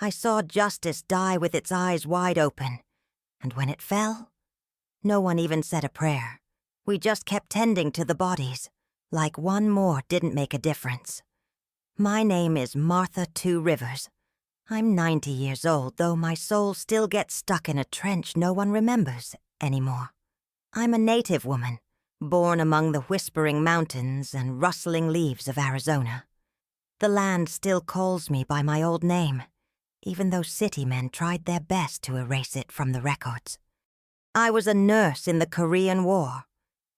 I saw justice die with its eyes wide open, and when it fell, no one even said a prayer. We just kept tending to the bodies, like one more didn't make a difference. My name is Martha Two Rivers. I'm 90 years old, though my soul still gets stuck in a trench no one remembers anymore. I'm a native woman, born among the whispering mountains and rustling leaves of Arizona. The land still calls me by my old name, even though city men tried their best to erase it from the records. I was a nurse in the Korean War,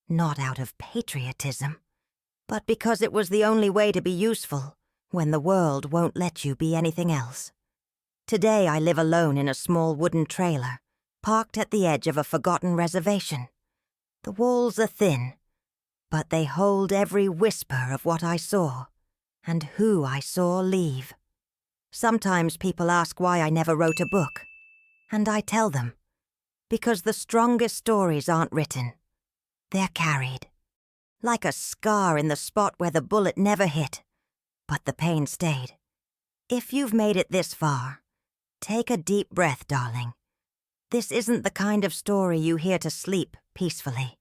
not out of patriotism, but because it was the only way to be useful when the world won't let you be anything else. Today I live alone in a small wooden trailer, parked at the edge of a forgotten reservation. The walls are thin, but they hold every whisper of what I saw and who I saw leave. Sometimes people ask why I never wrote a book, and I tell them, because the strongest stories aren't written. They're carried, like a scar in the spot where the bullet never hit, but the pain stayed. If you've made it this far, take a deep breath, darling. This isn't the kind of story you hear to sleep peacefully.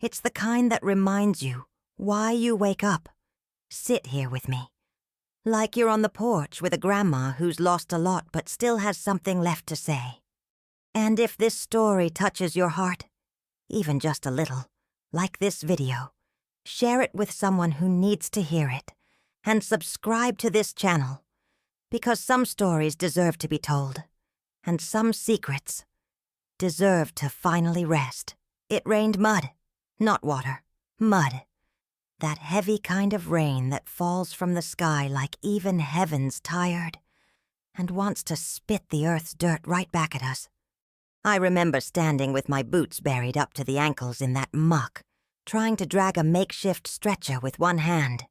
It's the kind that reminds you why you wake up. Sit here with me, like you're on the porch with a grandma who's lost a lot but still has something left to say. And if this story touches your heart, even just a little, like this video, share it with someone who needs to hear it, and subscribe to this channel, because some stories deserve to be told, and some secrets deserve to finally rest. It rained mud, not water, mud. That heavy kind of rain that falls from the sky like even heaven's tired and wants to spit the earth's dirt right back at us. I remember standing with my boots buried up to the ankles in that muck, trying to drag a makeshift stretcher with one hand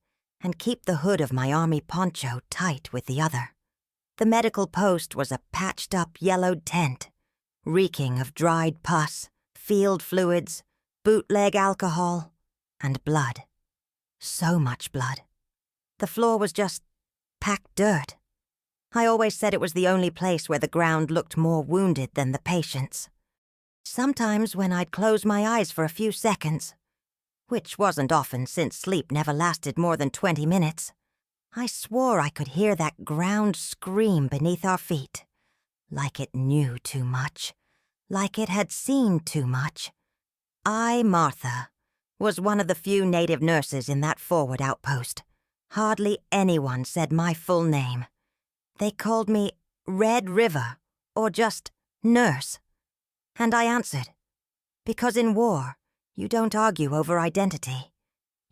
and keep the hood of my army poncho tight with the other. The medical post was a patched-up yellowed tent, reeking of dried pus, field fluids, bootleg alcohol, and blood. So much blood. The floor was just packed dirt. I always said it was the only place where the ground looked more wounded than the patients. Sometimes when I'd close my eyes for a few seconds, which wasn't often since sleep never lasted more than 20 minutes, I swore I could hear that ground scream beneath our feet, like it knew too much, like it had seen too much. I, Martha, was one of the few native nurses in that forward outpost. Hardly anyone said my full name. They called me Red River, or just Nurse. And I answered, because in war, you don't argue over identity.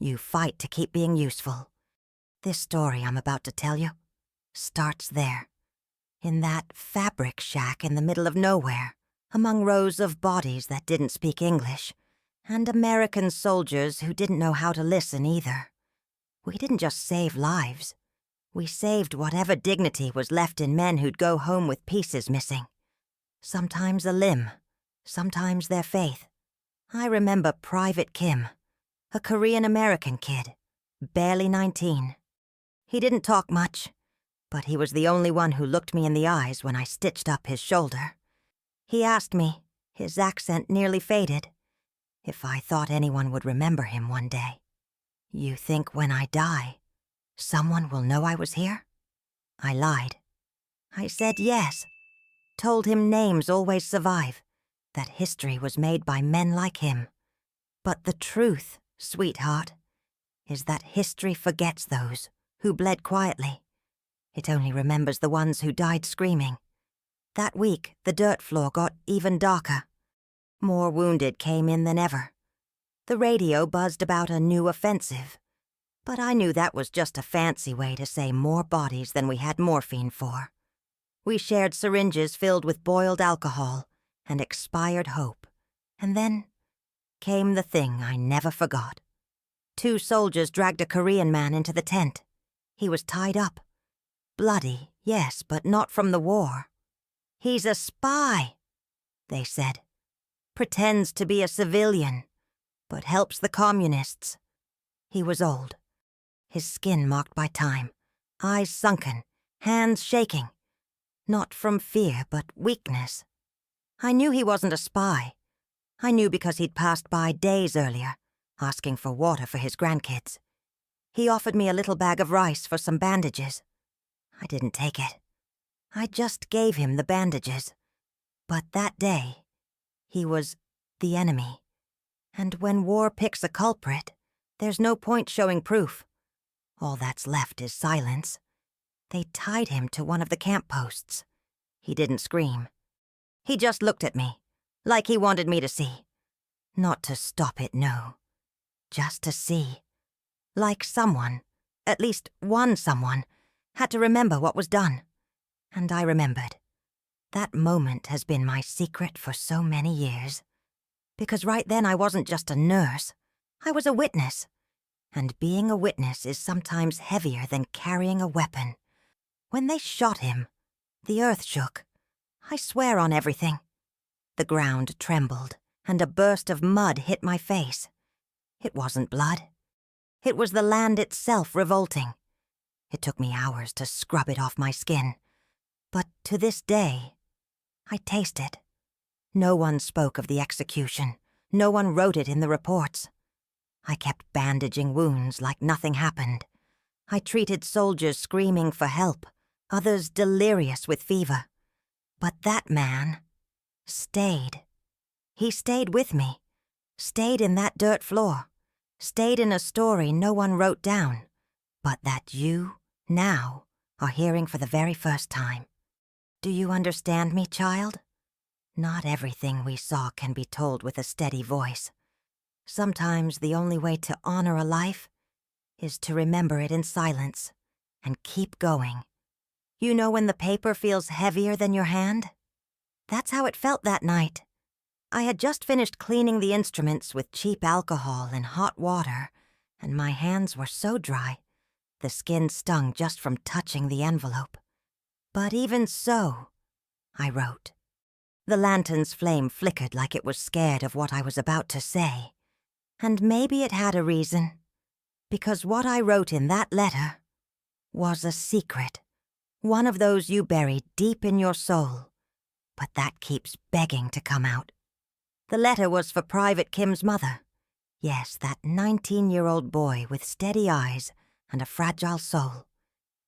You fight to keep being useful. This story I'm about to tell you starts there, in that fabric shack in the middle of nowhere, among rows of bodies that didn't speak English, and American soldiers who didn't know how to listen either. We didn't just save lives. We saved whatever dignity was left in men who'd go home with pieces missing. Sometimes a limb, sometimes their faith. I remember Private Kim, a Korean-American kid, barely 19. He didn't talk much, but he was the only one who looked me in the eyes when I stitched up his shoulder. He asked me, his accent nearly faded, if I thought anyone would remember him one day. You think when I die, someone will know I was here? I lied. I said yes, told him names always survive, that history was made by men like him. But the truth, sweetheart, is that history forgets those who bled quietly. It only remembers the ones who died screaming. That week, the dirt floor got even darker. More wounded came in than ever. The radio buzzed about a new offensive, but I knew that was just a fancy way to say more bodies than we had morphine for. We shared syringes filled with boiled alcohol and expired hope, and then came the thing I never forgot. 2 soldiers dragged a Korean man into the tent. He was tied up. Bloody, yes, but not from the war. He's a spy, they said. Pretends to be a civilian, but helps the communists. He was old, his skin marked by time, eyes sunken, hands shaking. Not from fear, but weakness. I knew he wasn't a spy. I knew because he'd passed by days earlier, asking for water for his grandkids. He offered me a little bag of rice for some bandages. I didn't take it. I just gave him the bandages. But that day, he was the enemy. And when war picks a culprit, there's no point showing proof. All that's left is silence. They tied him to one of the camp posts. He didn't scream. He just looked at me, like he wanted me to see. Not to stop it, no. Just to see. Like someone, at least one someone, had to remember what was done. And I remembered. That moment has been my secret for so many years. Because right then I wasn't just a nurse. I was a witness. And being a witness is sometimes heavier than carrying a weapon. When they shot him, the earth shook. I swear on everything. The ground trembled, and a burst of mud hit my face. It wasn't blood. It was the land itself revolting. It took me hours to scrub it off my skin. But to this day, I taste it. No one spoke of the execution. No one wrote it in the reports. I kept bandaging wounds like nothing happened. I treated soldiers screaming for help, others delirious with fever. But that man stayed. He stayed with me, stayed in that dirt floor, stayed in a story no one wrote down, but that you, now, are hearing for the very first time. Do you understand me, child? Not everything we saw can be told with a steady voice. Sometimes the only way to honor a life is to remember it in silence and keep going. You know when the paper feels heavier than your hand? That's how it felt that night. I had just finished cleaning the instruments with cheap alcohol and hot water, and my hands were so dry, the skin stung just from touching the envelope. But even so, I wrote. The lantern's flame flickered like it was scared of what I was about to say. And maybe it had a reason, because what I wrote in that letter was a secret, one of those you bury deep in your soul, but that keeps begging to come out. The letter was for Private Kim's mother. Yes, that 19-year-old boy with steady eyes and a fragile soul.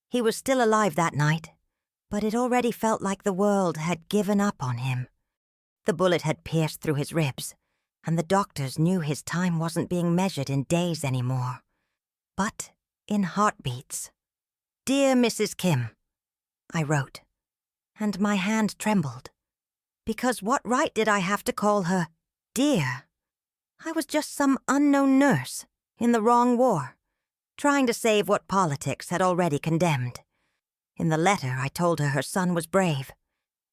He was still alive that night, but it already felt like the world had given up on him. The bullet had pierced through his ribs, and the doctors knew his time wasn't being measured in days anymore, but in heartbeats. Dear Mrs. Kim, I wrote, and my hand trembled, because what right did I have to call her dear? I was just some unknown nurse in the wrong war, trying to save what politics had already condemned. In the letter, I told her son was brave,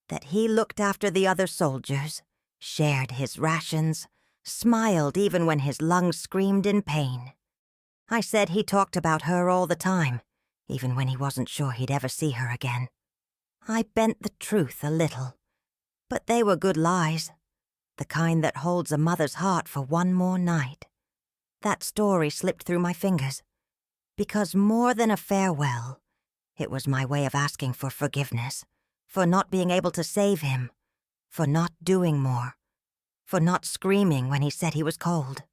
that he looked after the other soldiers, shared his rations, smiled even when his lungs screamed in pain. I said he talked about her all the time, even when he wasn't sure he'd ever see her again. I bent the truth a little, but they were good lies, the kind that holds a mother's heart for one more night. That story slipped through my fingers, because more than a farewell, it was my way of asking for forgiveness, for not being able to save him, for not doing more, for not screaming when he said he was cold.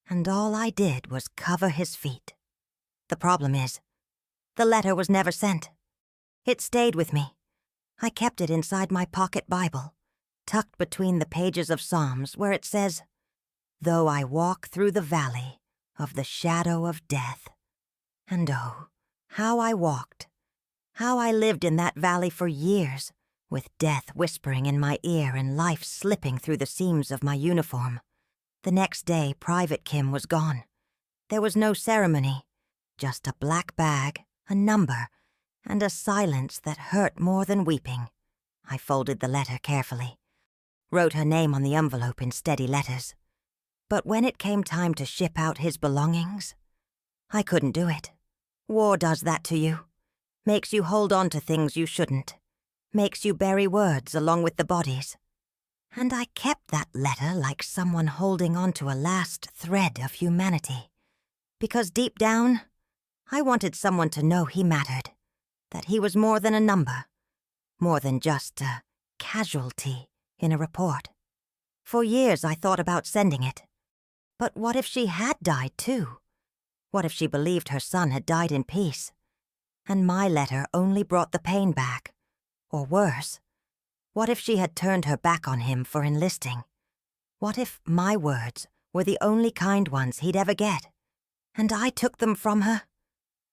And all I did was cover his feet. The problem is, the letter was never sent. It stayed with me. I kept it inside my pocket Bible, tucked between the pages of Psalms where it says, "Though I walk through the valley of the shadow of death." And oh, how I walked, how I lived in that valley for years, with death whispering in my ear and life slipping through the seams of my uniform. The next day, Private Kim was gone. There was no ceremony, just a black bag, a number, and a silence that hurt more than weeping. I folded the letter carefully, wrote her name on the envelope in steady letters. But when it came time to ship out his belongings, I couldn't do it. War does that to you. Makes you hold on to things you shouldn't. Makes you bury words along with the bodies. And I kept that letter like someone holding on to a last thread of humanity. Because deep down, I wanted someone to know he mattered, that he was more than a number, more than just a casualty in a report. For years I thought about sending it. But what if she had died too? What if she believed her son had died in peace? And my letter only brought the pain back. Or worse, what if she had turned her back on him for enlisting? What if my words were the only kind ones he'd ever get, and I took them from her?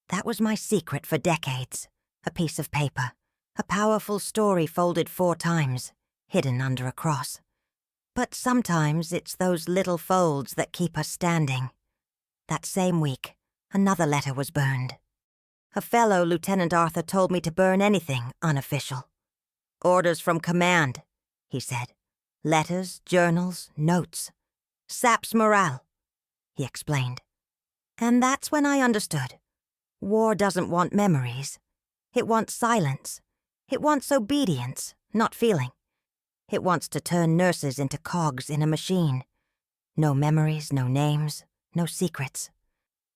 That was my secret for decades. A piece of paper, a powerful story folded 4 times, hidden under a cross. But sometimes it's those little folds that keep us standing. That same week, another letter was burned. A fellow Lieutenant Arthur told me to burn anything unofficial. Orders from command, he said. Letters, journals, notes. Saps morale, he explained. And that's when I understood. War doesn't want memories. It wants silence. It wants obedience, not feeling. It wants to turn nurses into cogs in a machine. No memories, no names, no secrets.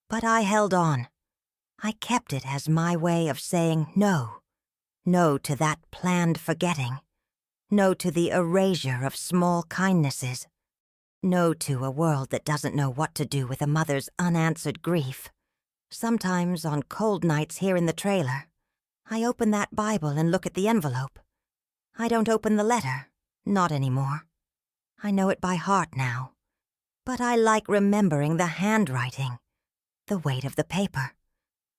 But I held on. I kept it as my way of saying no. No to that planned forgetting. No to the erasure of small kindnesses. No to a world that doesn't know what to do with a mother's unanswered grief. Sometimes on cold nights here in the trailer, I open that Bible and look at the envelope. I don't open the letter, not anymore. I know it by heart now. But I like remembering the handwriting, the weight of the paper,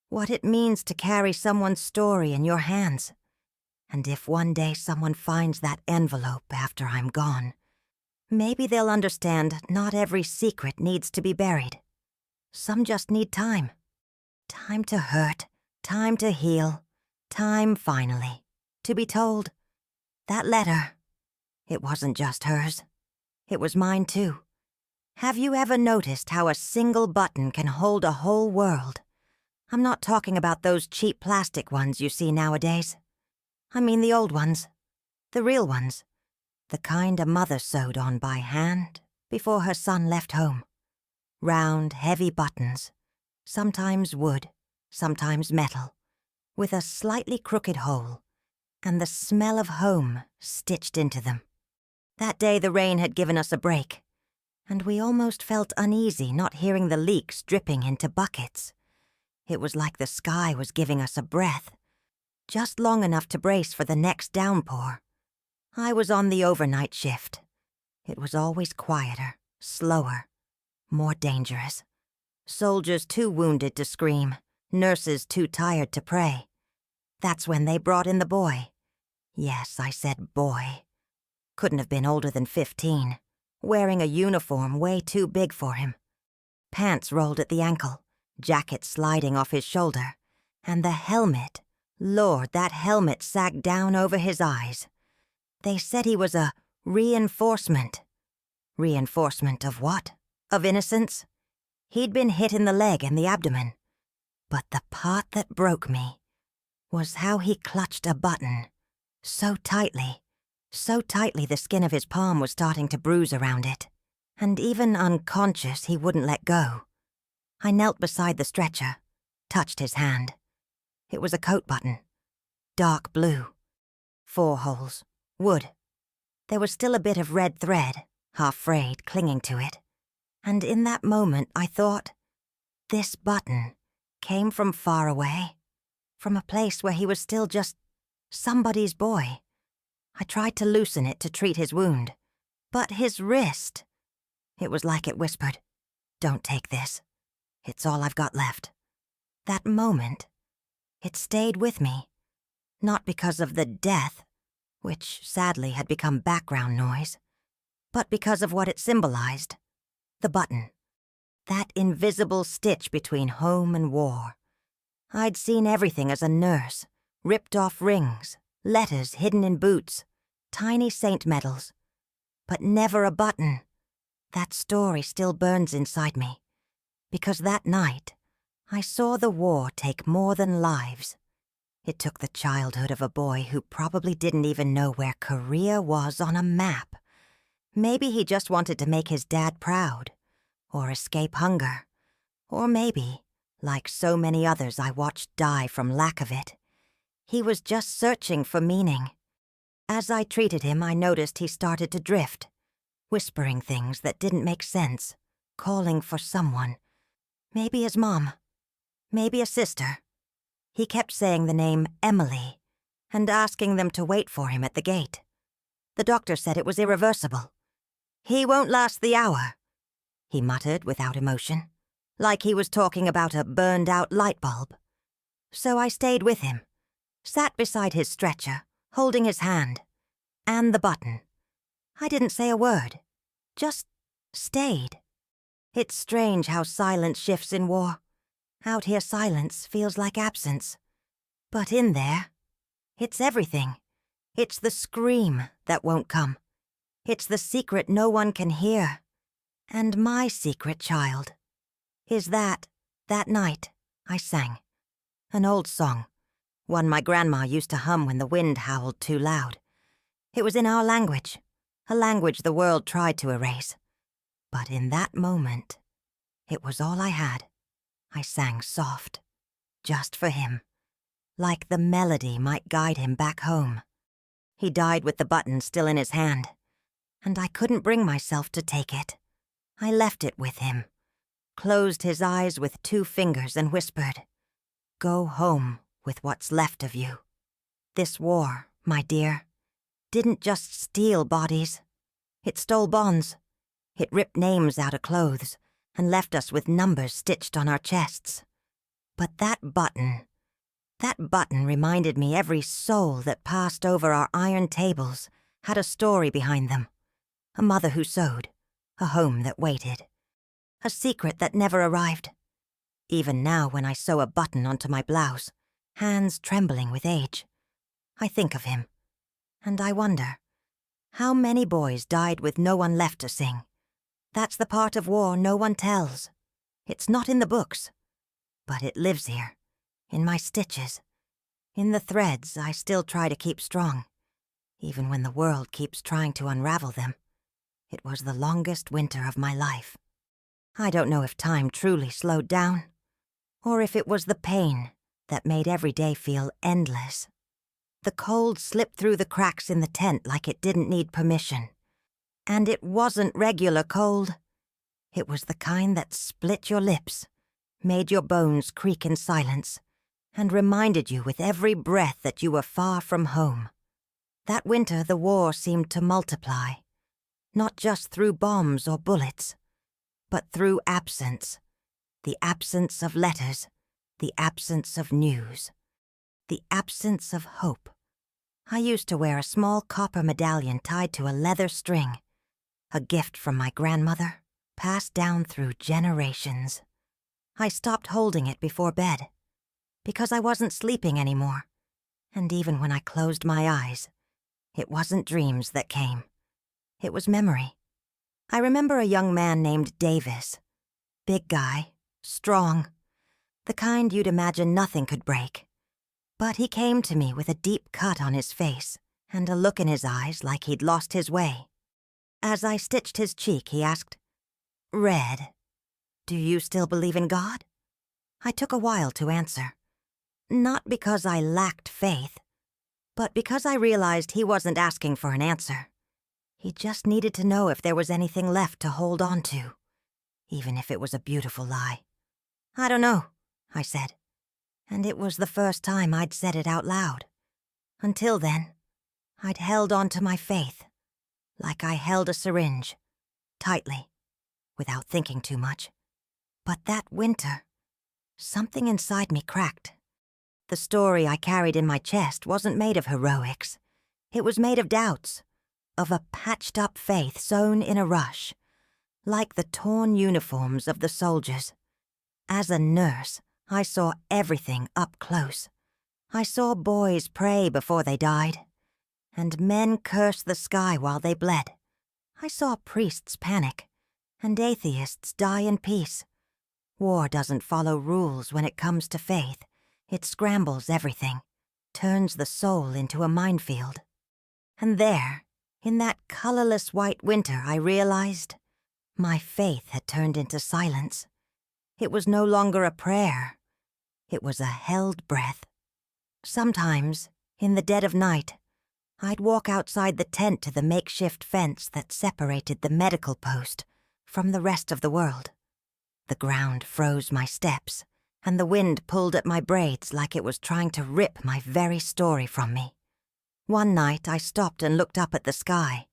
what it means to carry someone's story in your hands. And if one day someone finds that envelope after I'm gone, maybe they'll understand not every secret needs to be buried. Some just need time. Time to hurt, time to heal, time, finally, to be told. That letter, it wasn't just hers. It was mine, too. Have you ever noticed how a single button can hold a whole world? I'm not talking about those cheap plastic ones you see nowadays. I mean the old ones, the real ones, the kind a mother sewed on by hand before her son left home. Round, heavy buttons, sometimes wood, sometimes metal, with a slightly crooked hole, and the smell of home stitched into them. That day the rain had given us a break, and we almost felt uneasy not hearing the leaks dripping into buckets. It was like the sky was giving us a breath, just long enough to brace for the next downpour. I was on the overnight shift. It was always quieter, slower, more dangerous. Soldiers too wounded to scream, nurses too tired to pray. That's when they brought in the boy. Yes, I said boy. Couldn't have been older than 15, wearing a uniform way too big for him. Pants rolled at the ankle, jacket sliding off his shoulder, and the helmet, Lord, that helmet sagged down over his eyes. They said he was a reinforcement. Reinforcement of what? Of innocence? He'd been hit in the leg and the abdomen. But the part that broke me was how he clutched a button, so tightly the skin of his palm was starting to bruise around it. And even unconscious, he wouldn't let go. I knelt beside the stretcher, touched his hand. It was a coat button, dark blue, 4 holes, wood. There was still a bit of red thread, half frayed, clinging to it. And in that moment I thought, this button came from far away, from a place where he was still just somebody's boy. I tried to loosen it to treat his wound, but his wrist, it was like it whispered, "Don't take this. It's all I've got left." That moment, it stayed with me, not because of the death, which sadly had become background noise, but because of what it symbolized. The button, that invisible stitch between home and war. I'd seen everything as a nurse, ripped off rings, letters hidden in boots, tiny saint medals, but never a button. That story still burns inside me, because that night I saw the war take more than lives. It took the childhood of a boy who probably didn't even know where Korea was on a map. Maybe he just wanted to make his dad proud, or escape hunger, or maybe, like so many others I watched die from lack of it, he was just searching for meaning. As I treated him, I noticed he started to drift, whispering things that didn't make sense, calling for someone. Maybe his mom. Maybe a sister. He kept saying the name Emily and asking them to wait for him at the gate. The doctor said it was irreversible. "He won't last the hour," he muttered without emotion, like he was talking about a burned-out light bulb. So I stayed with him, sat beside his stretcher, holding his hand, and the button. I didn't say a word, just stayed. It's strange how silence shifts in war. Out here silence feels like absence. But in there, it's everything. It's the scream that won't come. It's the secret no one can hear. And my secret, child, is that night, I sang. An old song, one my grandma used to hum when the wind howled too loud. It was in our language, a language the world tried to erase. But in that moment, it was all I had. I sang soft, just for him, like the melody might guide him back home. He died with the button still in his hand, and I couldn't bring myself to take it. I left it with him, closed his eyes with 2 fingers and whispered, "Go home with what's left of you." This war, my dear, didn't just steal bodies. It stole bonds. It ripped names out of clothes and left us with numbers stitched on our chests. But that button reminded me every soul that passed over our iron tables had a story behind them. A mother who sewed, a home that waited, a secret that never arrived. Even now when I sew a button onto my blouse, hands trembling with age, I think of him, and I wonder, how many boys died with no one left to sing? That's the part of war no one tells. It's not in the books, but it lives here, in my stitches, in the threads I still try to keep strong, even when the world keeps trying to unravel them. It was the longest winter of my life. I don't know if time truly slowed down, or if it was the pain that made every day feel endless. The cold slipped through the cracks in the tent like it didn't need permission. And it wasn't regular cold. It was the kind that split your lips, made your bones creak in silence, and reminded you with every breath that you were far from home. That winter the war seemed to multiply, not just through bombs or bullets, but through absence. The absence of letters, the absence of news, the absence of hope. I used to wear a small copper medallion tied to a leather string, a gift from my grandmother, passed down through generations. I stopped holding it before bed, because I wasn't sleeping anymore, and even when I closed my eyes, it wasn't dreams that came. It was memory. I remember a young man named Davis. Big guy, strong, the kind you'd imagine nothing could break. But he came to me with a deep cut on his face and a look in his eyes like he'd lost his way. As I stitched his cheek, he asked, "Red, do you still believe in God?" I took a while to answer. Not because I lacked faith, but because I realized he wasn't asking for an answer. He just needed to know if there was anything left to hold on to, even if it was a beautiful lie. "I don't know," I said, and it was the first time I'd said it out loud. Until then, I'd held on to my faith, like I held a syringe, tightly, without thinking too much. But that winter, something inside me cracked. The story I carried in my chest wasn't made of heroics. It was made of doubts, of a patched-up faith sewn in a rush, like the torn uniforms of the soldiers. As a nurse, I saw everything up close. I saw boys pray before they died, and men curse the sky while they bled. I saw priests panic, and atheists die in peace. War doesn't follow rules when it comes to faith. It scrambles everything, turns the soul into a minefield. And there, in that colorless white winter, I realized my faith had turned into silence. It was no longer a prayer. It was a held breath. Sometimes, in the dead of night, I'd walk outside the tent to the makeshift fence that separated the medical post from the rest of the world. The ground froze my steps, and the wind pulled at my braids like it was trying to rip my very story from me. One night I stopped and looked up at the sky.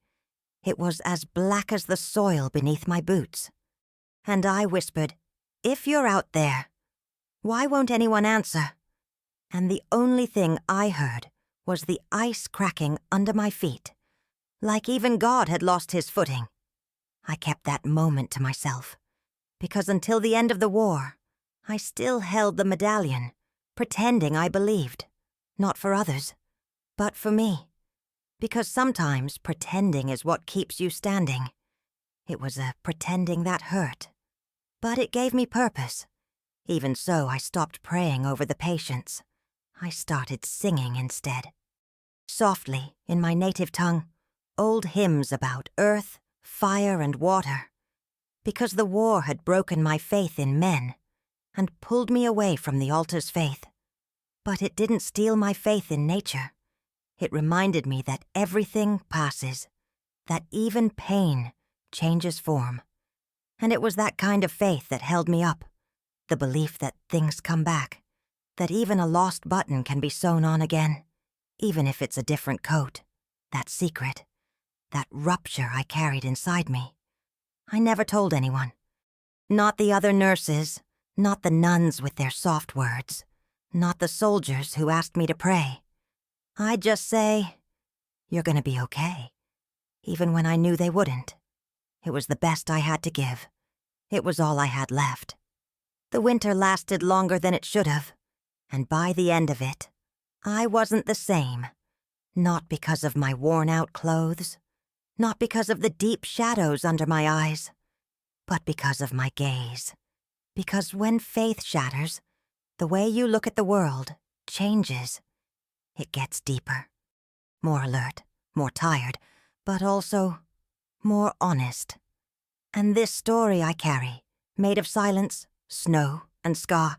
It was as black as the soil beneath my boots. And I whispered, "If you're out there, why won't anyone answer?" And the only thing I heard was the ice cracking under my feet, like even God had lost his footing. I kept that moment to myself, because until the end of the war, I still held the medallion, pretending I believed, not for others, but for me, because sometimes pretending is what keeps you standing. It was a pretending that hurt, but it gave me purpose. Even so, I stopped praying over the patients. I started singing instead. Softly, in my native tongue, old hymns about earth, fire, and water, because the war had broken my faith in men and pulled me away from the altar's faith. But it didn't steal my faith in nature. It reminded me that everything passes, that even pain changes form. And it was that kind of faith that held me up, the belief that things come back, that even a lost button can be sewn on again, even if it's a different coat, that secret, that rupture I carried inside me. I never told anyone. Not the other nurses, not the nuns with their soft words, not the soldiers who asked me to pray. I'd just say, "You're gonna be okay," even when I knew they wouldn't. It was the best I had to give. It was all I had left. The winter lasted longer than it should have, and by the end of it, I wasn't the same. Not because of my worn-out clothes, not because of the deep shadows under my eyes, but because of my gaze. Because when faith shatters, the way you look at the world changes. It gets deeper, more alert, more tired, but also more honest. And this story I carry, made of silence, snow, and scar,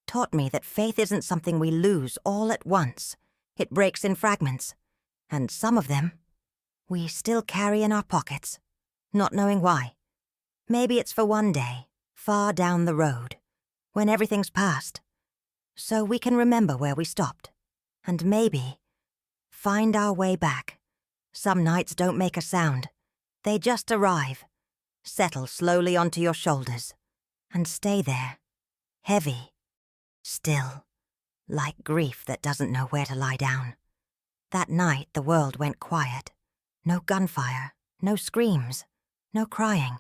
taught me that faith isn't something we lose all at once. It breaks in fragments, and some of them we still carry in our pockets, not knowing why. Maybe it's for one day, far down the road, when everything's past, so we can remember where we stopped, and maybe find our way back. Some nights don't make a sound. They just arrive, settle slowly onto your shoulders, and stay there, heavy, still, like grief that doesn't know where to lie down. That night the world went quiet. No gunfire, no screams, no crying.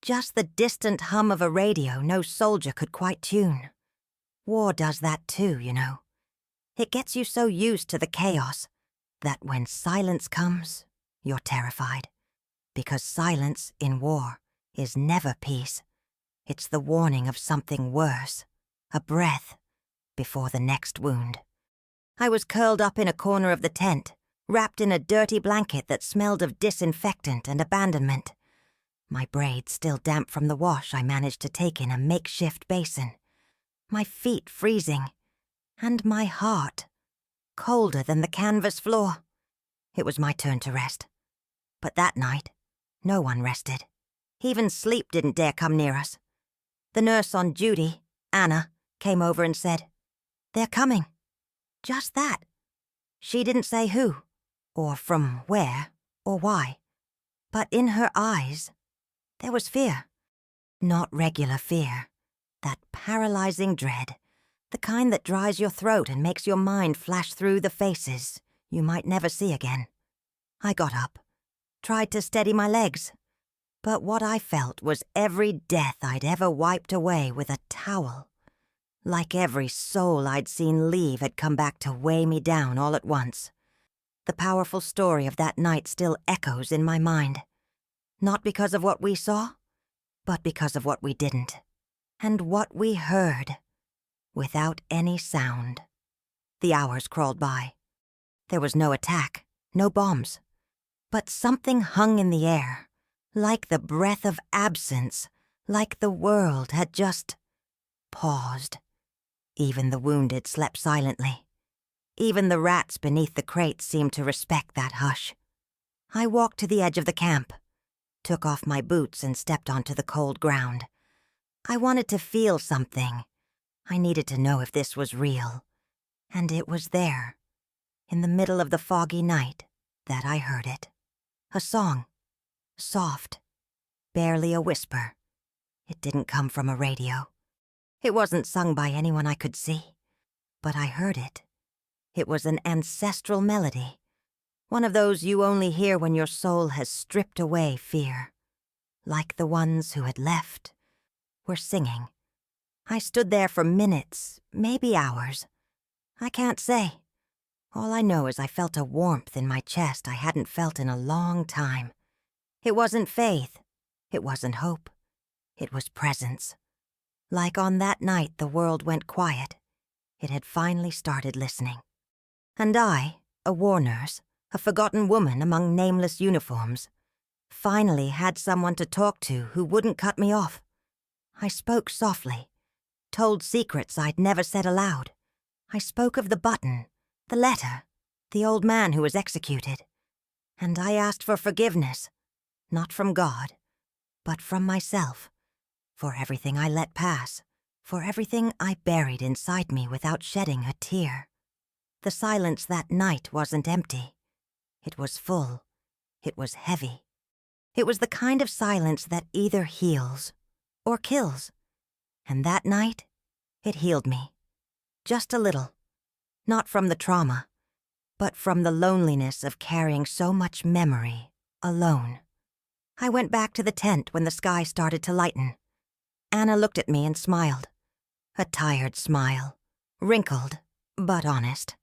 Just the distant hum of a radio no soldier could quite tune. War does that too, you know. It gets you so used to the chaos that when silence comes, you're terrified. Because silence in war is never peace. It's the warning of something worse, a breath before the next wound. I was curled up in a corner of the tent, wrapped in a dirty blanket that smelled of disinfectant and abandonment. My braids still damp from the wash I managed to take in a makeshift basin. My feet freezing, and my heart colder than the canvas floor. It was my turn to rest. But that night, no one rested. Even sleep didn't dare come near us. The nurse on duty, Anna, came over and said, "They're coming." Just that. She didn't say who, or from where, or why. But in her eyes, there was fear. Not regular fear. That paralyzing dread. The kind that dries your throat and makes your mind flash through the faces you might never see again. I got up, tried to steady my legs. But what I felt was every death I'd ever wiped away with a towel. Like every soul I'd seen leave had come back to weigh me down all at once. The powerful story of that night still echoes in my mind. Not because of what we saw, but because of what we didn't. And what we heard, without any sound. The hours crawled by. There was no attack, no bombs. But something hung in the air, like the breath of absence, like the world had just paused. Even the wounded slept silently. Even the rats beneath the crates seemed to respect that hush. I walked to the edge of the camp, took off my boots and stepped onto the cold ground. I wanted to feel something. I needed to know if this was real. And it was there, in the middle of the foggy night, that I heard it. A song. Soft. Barely a whisper. It didn't come from a radio. It wasn't sung by anyone I could see. But I heard it. It was an ancestral melody. One of those you only hear when your soul has stripped away fear. Like the ones who had left were singing. I stood there for minutes, maybe hours. I can't say. All I know is I felt a warmth in my chest I hadn't felt in a long time. It wasn't faith. It wasn't hope. It was presence. Like on that night the world went quiet. It had finally started listening. And I, a war nurse, a forgotten woman among nameless uniforms, finally had someone to talk to who wouldn't cut me off. I spoke softly, told secrets I'd never said aloud. I spoke of the button, the letter, the old man who was executed. And I asked for forgiveness, not from God, but from myself, for everything I let pass, for everything I buried inside me without shedding a tear. The silence that night wasn't empty. It was full. It was heavy. It was the kind of silence that either heals or kills. And that night, it healed me. Just a little. Not from the trauma, but from the loneliness of carrying so much memory alone. I went back to the tent when the sky started to lighten. Anna looked at me and smiled. A tired smile, wrinkled, but honest.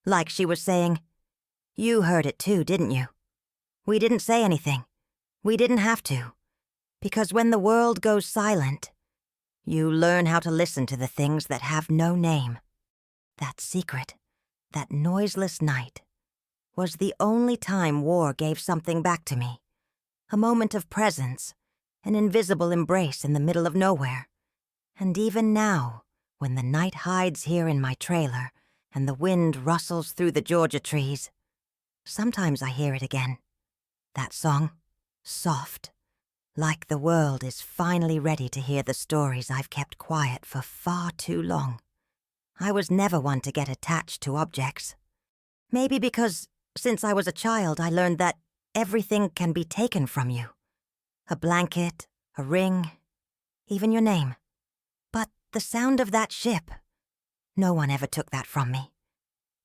Like she was saying, "You heard it too, didn't you? We didn't say anything. We didn't have to. Because when the world goes silent, you learn how to listen to the things that have no name." That secret, that noiseless night, was the only time war gave something back to me. A moment of presence, an invisible embrace in the middle of nowhere. And even now, when the night hides here in my trailer and the wind rustles through the Georgia trees, sometimes I hear it again. That song, soft, like the world is finally ready to hear the stories I've kept quiet for far too long. I was never one to get attached to objects. Maybe because, since I was a child, I learned that everything can be taken from you. A blanket, a ring, even your name. But the sound of that ship, no one ever took that from me.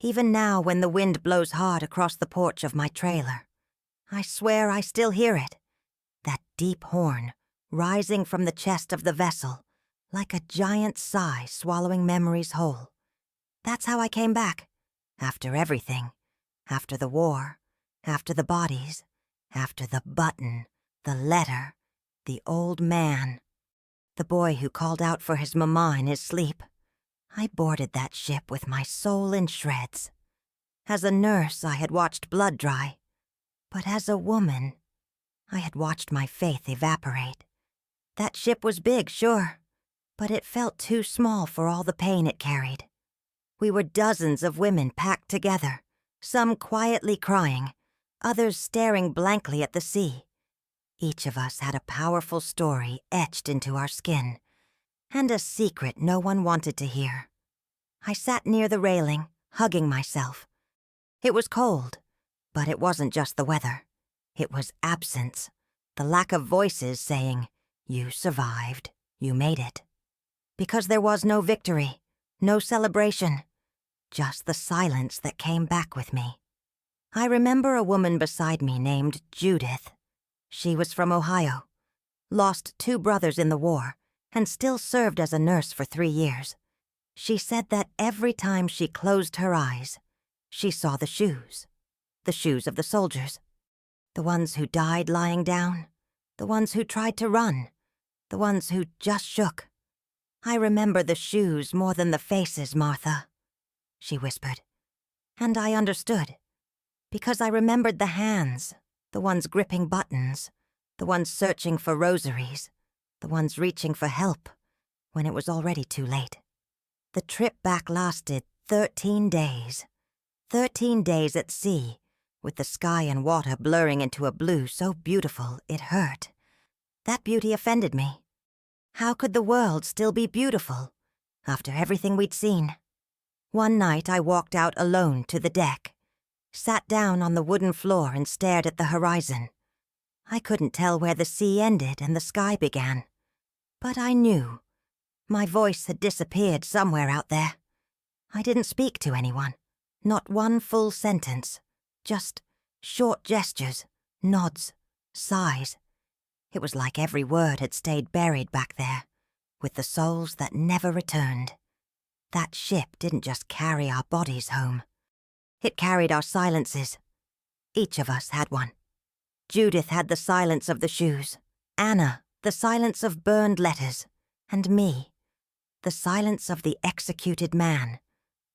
Even now when the wind blows hard across the porch of my trailer, I swear I still hear it. That deep horn, rising from the chest of the vessel, like a giant sigh swallowing memories whole. That's how I came back, after everything, after the war, after the bodies, after the button, the letter, the old man, the boy who called out for his mama in his sleep. I boarded that ship with my soul in shreds. As a nurse, I had watched blood dry, but as a woman, I had watched my faith evaporate. That ship was big, sure, but it felt too small for all the pain it carried. We were dozens of women packed together, some quietly crying, others staring blankly at the sea. Each of us had a powerful story etched into our skin, and a secret no one wanted to hear. I sat near the railing, hugging myself. It was cold, but it wasn't just the weather. It was absence, the lack of voices saying, "You survived, you made it." Because there was no victory, no celebration, just the silence that came back with me. I remember a woman beside me named Judith. She was from Ohio, lost 2 brothers in the war, and still served as a nurse for 3 years. She said that every time she closed her eyes, she saw the shoes of the soldiers. The ones who died lying down, the ones who tried to run, the ones who just shook. "I remember the shoes more than the faces, Martha," she whispered. And I understood, because I remembered the hands, the ones gripping buttons, the ones searching for rosaries, the ones reaching for help when it was already too late. The trip back lasted 13 days. 13 days at sea, with the sky and water blurring into a blue so beautiful it hurt. That beauty offended me. How could the world still be beautiful after everything we'd seen? One night I walked out alone to the deck, sat down on the wooden floor and stared at the horizon. I couldn't tell where the sea ended and the sky began, but I knew. My voice had disappeared somewhere out there. I didn't speak to anyone, not one full sentence, just short gestures, nods, sighs. It was like every word had stayed buried back there, with the souls that never returned. That ship didn't just carry our bodies home. It carried our silences. Each of us had one. Judith had the silence of the shoes, Anna the silence of burned letters, and me, the silence of the executed man,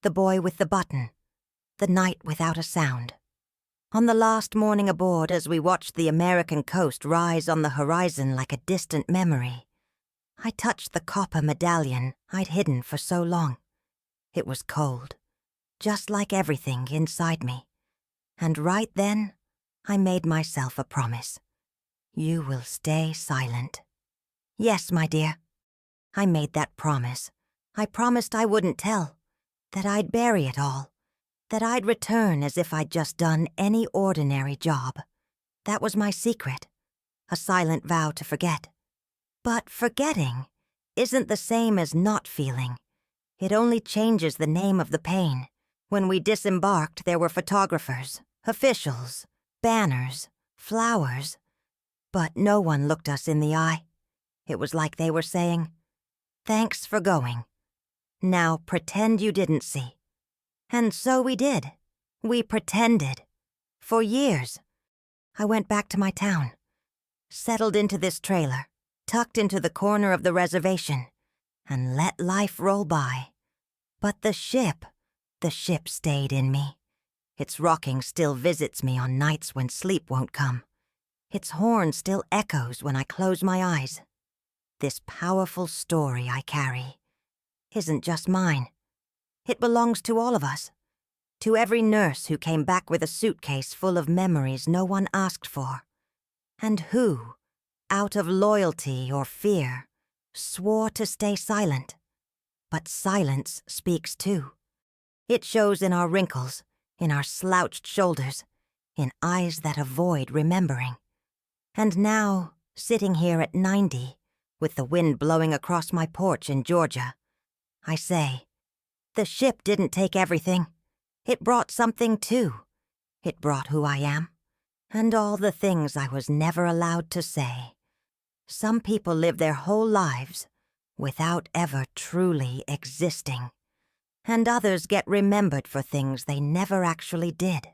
the boy with the button, the night without a sound. On the last morning aboard, as we watched the American coast rise on the horizon like a distant memory, I touched the copper medallion I'd hidden for so long. It was cold, just like everything inside me. And right then, I made myself a promise. You will stay silent. Yes, my dear. I made that promise. I promised I wouldn't tell, that I'd bury it all, that I'd return as if I'd just done any ordinary job. That was my secret, a silent vow to forget. But forgetting isn't the same as not feeling. It only changes the name of the pain. When we disembarked, there were photographers, officials, banners, flowers. But no one looked us in the eye. It was like they were saying, "Thanks for going. Now pretend you didn't see." And so we did. We pretended. For years. I went back to my town, settled into this trailer, tucked into the corner of the reservation, and let life roll by. But the ship stayed in me. Its rocking still visits me on nights when sleep won't come. Its horn still echoes when I close my eyes. This powerful story I carry isn't just mine. It belongs to all of us, to every nurse who came back with a suitcase full of memories no one asked for, and who, out of loyalty or fear, swore to stay silent. But silence speaks too. It shows in our wrinkles, in our slouched shoulders, in eyes that avoid remembering. And now, sitting here at 90, with the wind blowing across my porch in Georgia, I say, the ship didn't take everything. It brought something too. It brought who I am, and all the things I was never allowed to say. Some people live their whole lives without ever truly existing, and others get remembered for things they never actually did.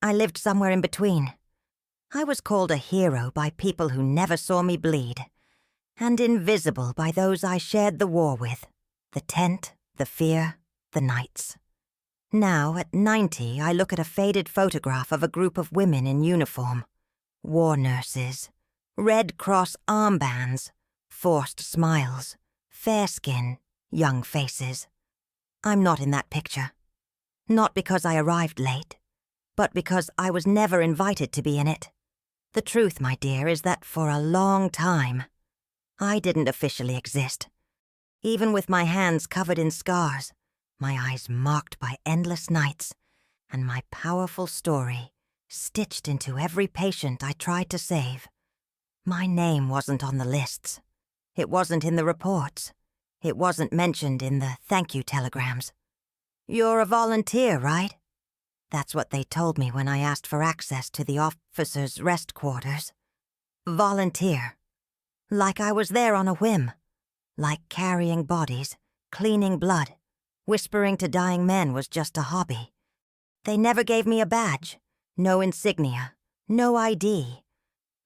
I lived somewhere in between. I was called a hero by people who never saw me bleed, and invisible by those I shared the war with, the tent, the fear, the nights. Now, at 90, I look at a faded photograph of a group of women in uniform, war nurses, Red Cross armbands, forced smiles, fair skin, young faces. I'm not in that picture. Not because I arrived late, but because I was never invited to be in it. The truth, my dear, is that for a long time, I didn't officially exist. Even with my hands covered in scars, my eyes marked by endless nights, and my powerful story stitched into every patient I tried to save. My name wasn't on the lists. It wasn't in the reports. It wasn't mentioned in the thank you telegrams. "You're a volunteer, right?" That's what they told me when I asked for access to the officers' rest quarters. Volunteer. Like I was there on a whim. Like carrying bodies, cleaning blood, whispering to dying men was just a hobby. They never gave me a badge, no insignia, no ID.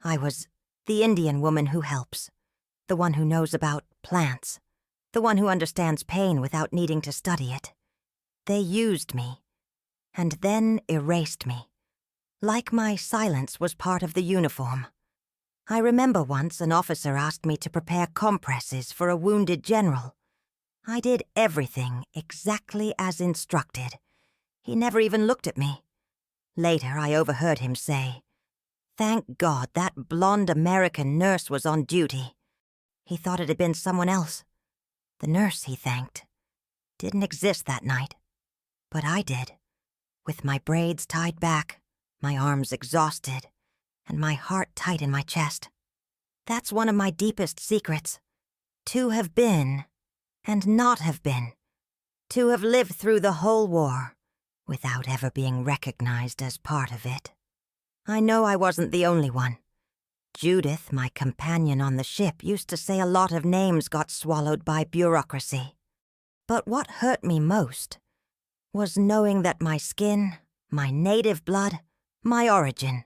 I was the Indian woman who helps, the one who knows about plants, the one who understands pain without needing to study it. They used me, and then erased me, like my silence was part of the uniform. I remember once an officer asked me to prepare compresses for a wounded general. I did everything exactly as instructed, He never even looked at me. Later, I overheard him say, "Thank God that blonde American nurse was on duty." He thought it had been someone else. The nurse, he thanked, didn't exist that night. But I did, with my braids tied back, my arms exhausted, and my heart tight in my chest. That's one of my deepest secrets. To have been, and not have been. To have lived through the whole war, without ever being recognized as part of it. I know I wasn't the only one. Judith, my companion on the ship, used to say a lot of names got swallowed by bureaucracy. But what hurt me most was knowing that my skin, my native blood, my origin,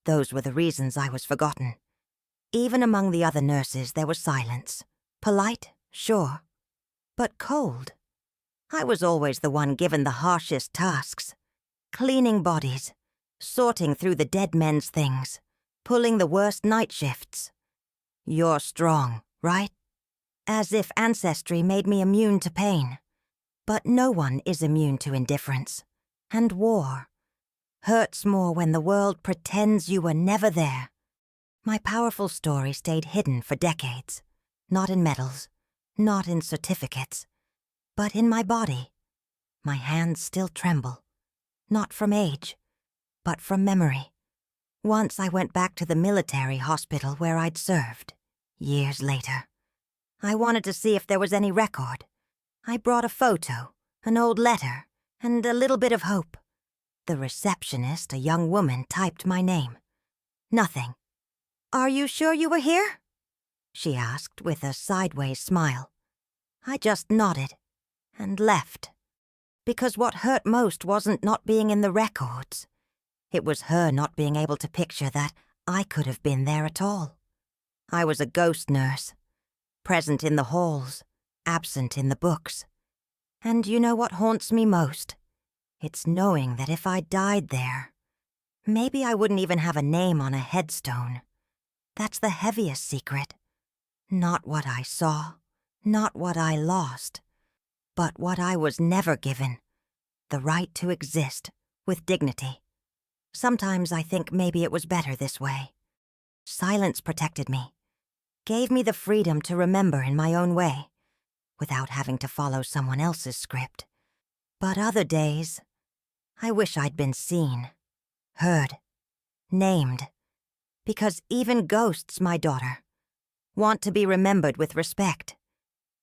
those were the reasons I was forgotten. Even among the other nurses there was silence. Polite, sure, but cold. I was always the one given the harshest tasks. Cleaning bodies, sorting through the dead men's things, pulling the worst night shifts. You're strong, right? As if ancestry made me immune to pain. But no one is immune to indifference. And war hurts more when the world pretends you were never there. My powerful story stayed hidden for decades. Not in medals, not in certificates, but in my body. My hands still tremble. Not from age, but from memory. Once I went back to the military hospital where I'd served, years later. I wanted to see if there was any record. I brought a photo, an old letter, and a little bit of hope. The receptionist, a young woman, typed my name. Nothing. "Are you sure you were here?" she asked with a sideways smile. I just nodded and left. Because what hurt most wasn't not being in the records. It was her not being able to picture that I could have been there at all. I was a ghost nurse, present in the halls, absent in the books. And you know what haunts me most? It's knowing that if I died there, maybe I wouldn't even have a name on a headstone. That's the heaviest secret. Not what I saw, not what I lost, but what I was never given. The right to exist, with dignity. Sometimes I think maybe it was better this way. Silence protected me, gave me the freedom to remember in my own way, without having to follow someone else's script. But other days, I wish I'd been seen, heard, named, because even ghosts, my daughter, want to be remembered with respect.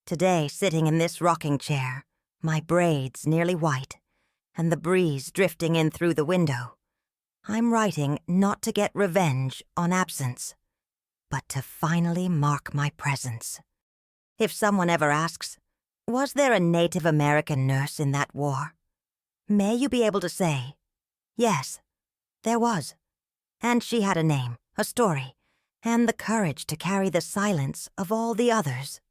Today, sitting in this rocking chair, my braids nearly white, and the breeze drifting in through the window, I'm writing not to get revenge on absence, but to finally mark my presence. If someone ever asks, was there a Native American nurse in that war? May you be able to say, yes, there was. And she had a name, a story, and the courage to carry the silence of all the others.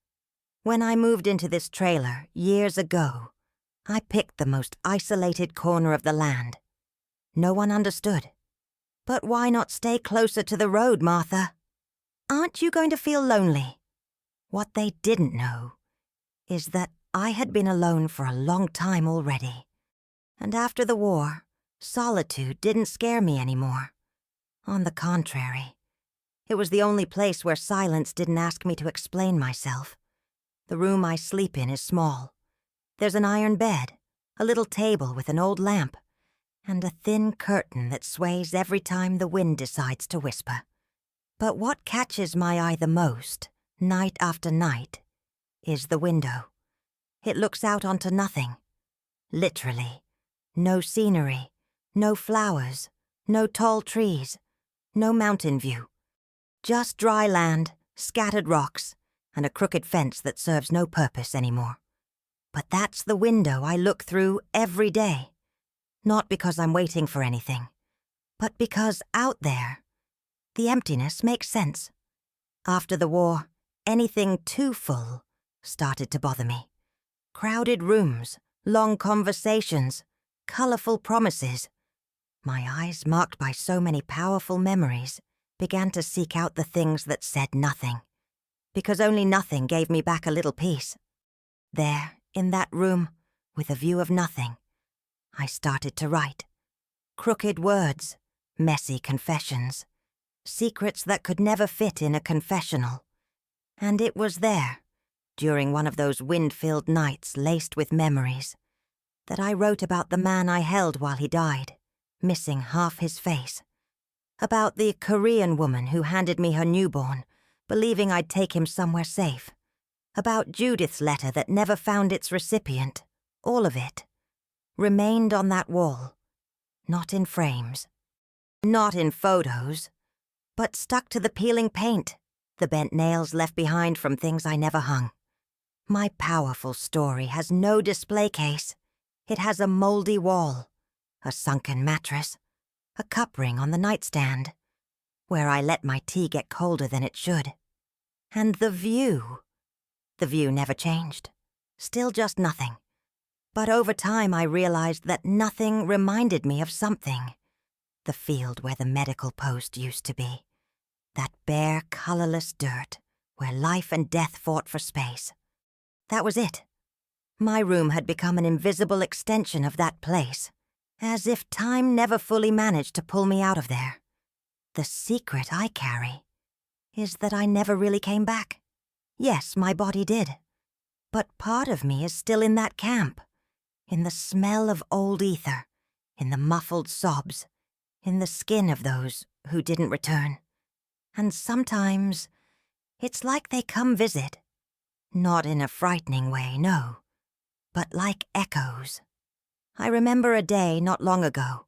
When I moved into this trailer years ago, I picked the most isolated corner of the land. No one understood. But why not stay closer to the road, Martha? Aren't you going to feel lonely? What they didn't know is that I had been alone for a long time already. And after the war, solitude didn't scare me anymore. On the contrary, it was the only place where silence didn't ask me to explain myself. The room I sleep in is small. There's an iron bed, a little table with an old lamp, and a thin curtain that sways every time the wind decides to whisper. But what catches my eye the most, night after night, is the window. It looks out onto nothing. Literally. No scenery, no flowers, no tall trees, no mountain view. Just dry land, scattered rocks, and a crooked fence that serves no purpose anymore. But that's the window I look through every day. Not because I'm waiting for anything, but because out there, the emptiness makes sense. After the war, anything too full started to bother me. Crowded rooms, long conversations, colorful promises. My eyes, marked by so many powerful memories, began to seek out the things that said nothing, because only nothing gave me back a little peace. There, in that room, with a view of nothing, I started to write. Crooked words, messy confessions, secrets that could never fit in a confessional. And it was there, during one of those wind-filled nights laced with memories, that I wrote about the man I held while he died, missing half his face. About the Korean woman who handed me her newborn, believing I'd take him somewhere safe. About Judith's letter that never found its recipient. All of it remained on that wall. Not in frames. Not in photos. But stuck to the peeling paint, the bent nails left behind from things I never hung. My powerful story has no display case. It has a moldy wall, a sunken mattress, a cup ring on the nightstand, where I let my tea get colder than it should. And the view never changed. Still just nothing. But over time I realized that nothing reminded me of something. The field where the medical post used to be. That bare, colorless dirt where life and death fought for space. That was it. My room had become an invisible extension of that place, as if time never fully managed to pull me out of there. The secret I carry is that I never really came back. Yes, my body did. But part of me is still in that camp, in the smell of old ether, in the muffled sobs, in the skin of those who didn't return. And sometimes it's like they come visit. Not in a frightening way, no, but like echoes. I remember a day not long ago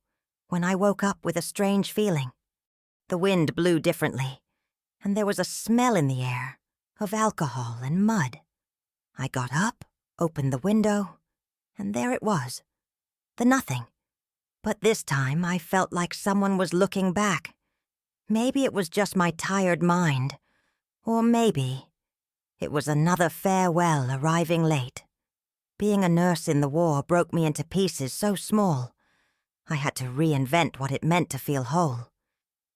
when I woke up with a strange feeling. The wind blew differently, and there was a smell in the air of alcohol and mud. I got up, opened the window, and there it was. The nothing. But this time I felt like someone was looking back. Maybe it was just my tired mind, or maybe it was another farewell arriving late. Being a nurse in the war broke me into pieces so small. I had to reinvent what it meant to feel whole.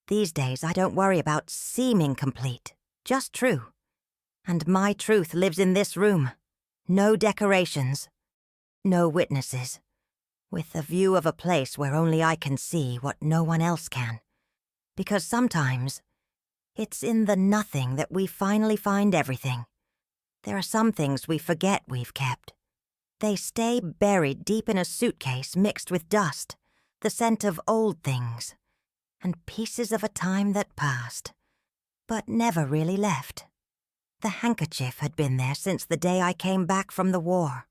These days I don't worry about seeming complete, just true. And my truth lives in this room. No decorations. No witnesses. With a view of a place where only I can see what no one else can. Because sometimes it's in the nothing that we finally find everything. There are some things we forget we've kept. They stay buried deep in a suitcase mixed with dust, the scent of old things, and pieces of a time that passed, but never really left. The handkerchief had been there since the day I came back from the war,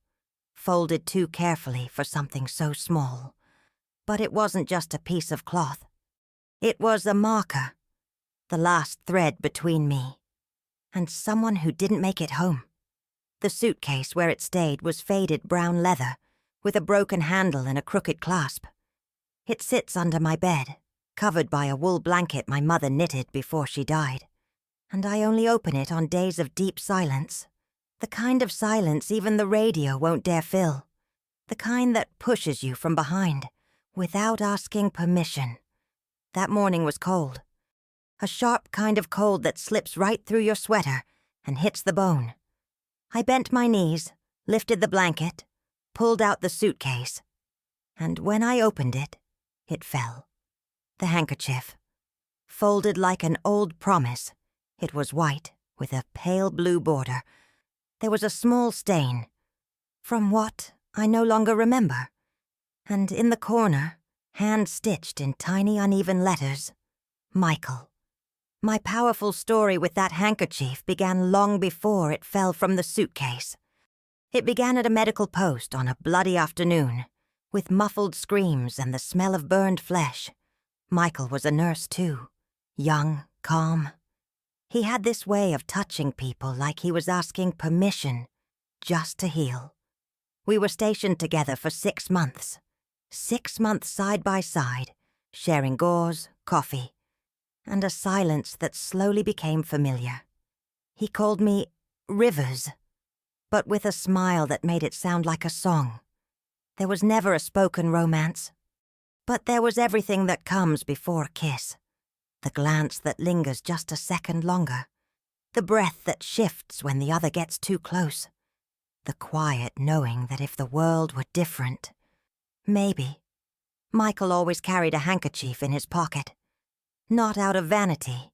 folded too carefully for something so small. But it wasn't just a piece of cloth. It was a marker, the last thread between me and someone who didn't make it home. The suitcase where it stayed was faded brown leather, with a broken handle and a crooked clasp. It sits under my bed, covered by a wool blanket my mother knitted before she died, and I only open it on days of deep silence. The kind of silence even the radio won't dare fill. The kind that pushes you from behind, without asking permission. That morning was cold. A sharp kind of cold that slips right through your sweater and hits the bone. I bent my knees, lifted the blanket, pulled out the suitcase, and when I opened it, it fell. The handkerchief. Folded like an old promise, it was white with a pale blue border. There was a small stain, from what I no longer remember, and in the corner, hand-stitched in tiny uneven letters, Michael. My powerful story with that handkerchief began long before it fell from the suitcase. It began at a medical post on a bloody afternoon, with muffled screams and the smell of burned flesh. Michael was a nurse too, young, calm. He had this way of touching people like he was asking permission just to heal. We were stationed together for 6 months. 6 months side by side, sharing gauze, coffee, and a silence that slowly became familiar. He called me Rivers, but with a smile that made it sound like a song. There was never a spoken romance, but there was everything that comes before a kiss. The glance that lingers just a second longer. The breath that shifts when the other gets too close. The quiet knowing that if the world were different, Maybe. Michael always carried a handkerchief in his pocket. Not out of vanity.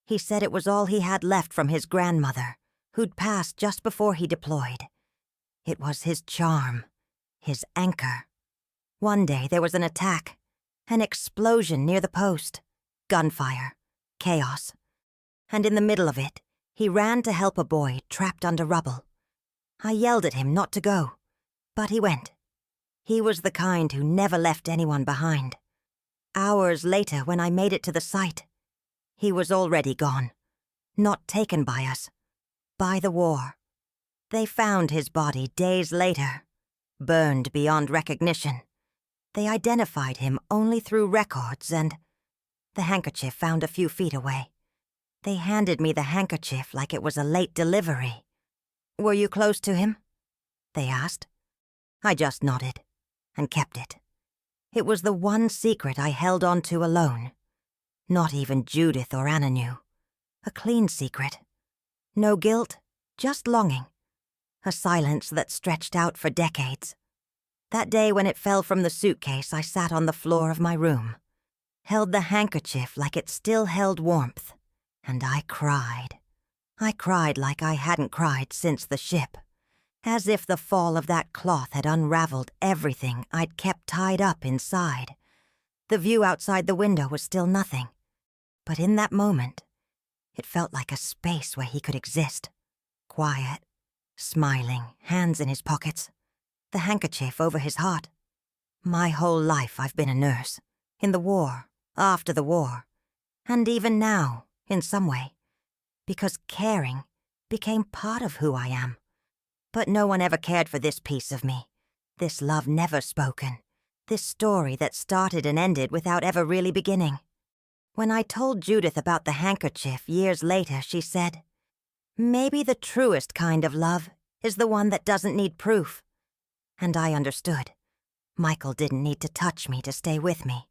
He said it was all he had left from his grandmother, who'd passed just before he deployed. It was his charm, his anchor. One day there was an attack, an explosion near the post, gunfire, chaos. And in the middle of it, he ran to help a boy trapped under rubble. I yelled at him not to go, but he went. He was the kind who never left anyone behind. Hours later, when I made it to the site, he was already gone. Not taken by us. By the war. They found his body days later, burned beyond recognition. They identified him only through records and the handkerchief found a few feet away. They handed me the handkerchief like it was a late delivery. "Were you close to him?" they asked. I just nodded and kept it. It was the one secret I held on to alone. Not even Judith or Anna knew. A clean secret. No guilt, just longing. A silence that stretched out for decades. That day when it fell from the suitcase, I sat on the floor of my room, held the handkerchief like it still held warmth, and I cried. I cried like I hadn't cried since the ship, as if the fall of that cloth had unraveled everything I'd kept tied up inside. The view outside the window was still nothing, but in that moment, it felt like a space where he could exist. Quiet, smiling, hands in his pockets, the handkerchief over his heart. My whole life I've been a nurse, in the war, after the war, and even now, in some way, because caring became part of who I am. But no one ever cared for this piece of me, this love never spoken, this story that started and ended without ever really beginning. When I told Judith about the handkerchief years later, she said, "Maybe the truest kind of love is the one that doesn't need proof." And I understood. Michael didn't need to touch me to stay with me.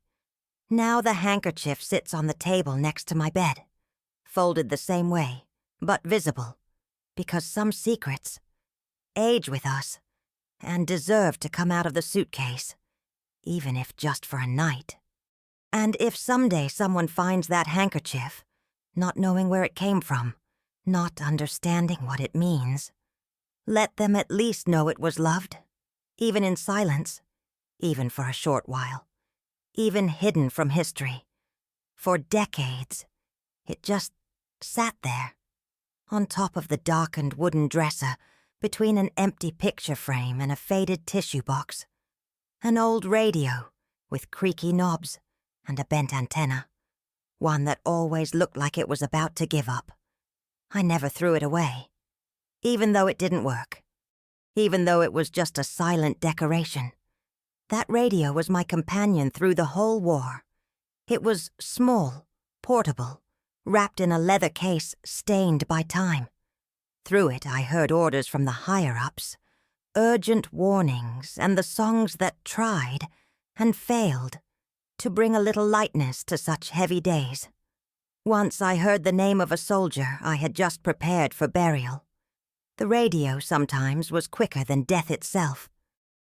Now the handkerchief sits on the table next to my bed, folded the same way, but visible, because some secrets age with us and deserve to come out of the suitcase, even if just for a night. And if someday someone finds that handkerchief, not knowing where it came from, not understanding what it means, let them at least know it was loved, even in silence, even for a short while, even hidden from history. For decades, it just sat there, on top of the darkened wooden dresser, between an empty picture frame and a faded tissue box. An old radio with creaky knobs and a bent antenna, one that always looked like it was about to give up. I never threw it away, even though it didn't work, even though it was just a silent decoration. That radio was my companion through the whole war. It was small, portable, wrapped in a leather case stained by time. Through it I heard orders from the higher-ups, urgent warnings and the songs that tried and failed to bring a little lightness to such heavy days. Once I heard the name of a soldier I had just prepared for burial. The radio sometimes was quicker than death itself.